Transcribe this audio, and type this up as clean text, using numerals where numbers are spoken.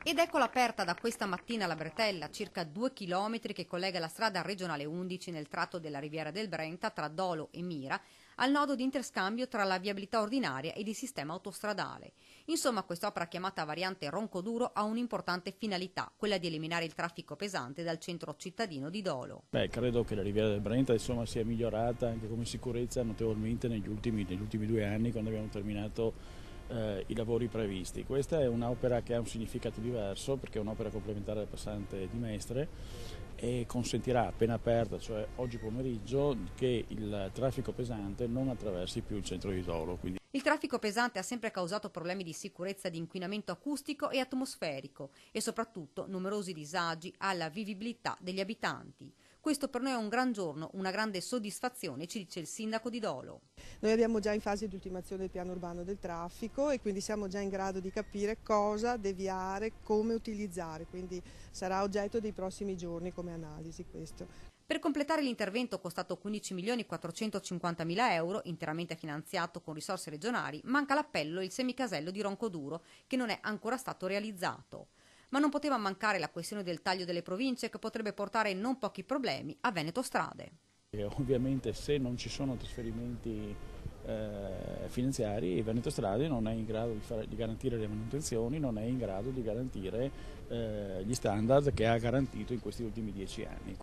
Ed eccola aperta da questa mattina la bretella, circa 2 chilometri che collega la strada regionale 11 nel tratto della Riviera del Brenta tra Dolo e Mira al nodo di interscambio tra la viabilità ordinaria ed il sistema autostradale. Insomma, quest'opera chiamata variante Roncoduro ha un'importante finalità, quella di eliminare il traffico pesante dal centro cittadino di Dolo. Credo che la Riviera del Brenta sia migliorata anche come sicurezza notevolmente negli ultimi 2 anni, quando abbiamo terminato i lavori previsti. Questa è un'opera che ha un significato diverso perché è un'opera complementare del passante di Mestre e consentirà, appena aperta, cioè oggi pomeriggio, che il traffico pesante non attraversi più il centro di Dolo. Il traffico pesante ha sempre causato problemi di sicurezza, di inquinamento acustico e atmosferico e soprattutto numerosi disagi alla vivibilità degli abitanti. Questo per noi è un gran giorno, una grande soddisfazione, ci dice il sindaco di Dolo. Noi abbiamo già in fase di ultimazione il piano urbano del traffico e quindi siamo già in grado di capire cosa deviare, come utilizzare, quindi sarà oggetto dei prossimi giorni come analisi questo. Per completare l'intervento costato 15.450.000 euro, interamente finanziato con risorse regionali, manca l'appello e il semicasello di Roncoduro, che non è ancora stato realizzato. Ma non poteva mancare la questione del taglio delle province, che potrebbe portare non pochi problemi a Veneto Strade. E ovviamente se non ci sono trasferimenti finanziari, Veneto Strade non è in grado di garantire le manutenzioni, non è in grado di garantire gli standard che ha garantito in questi ultimi 10 anni.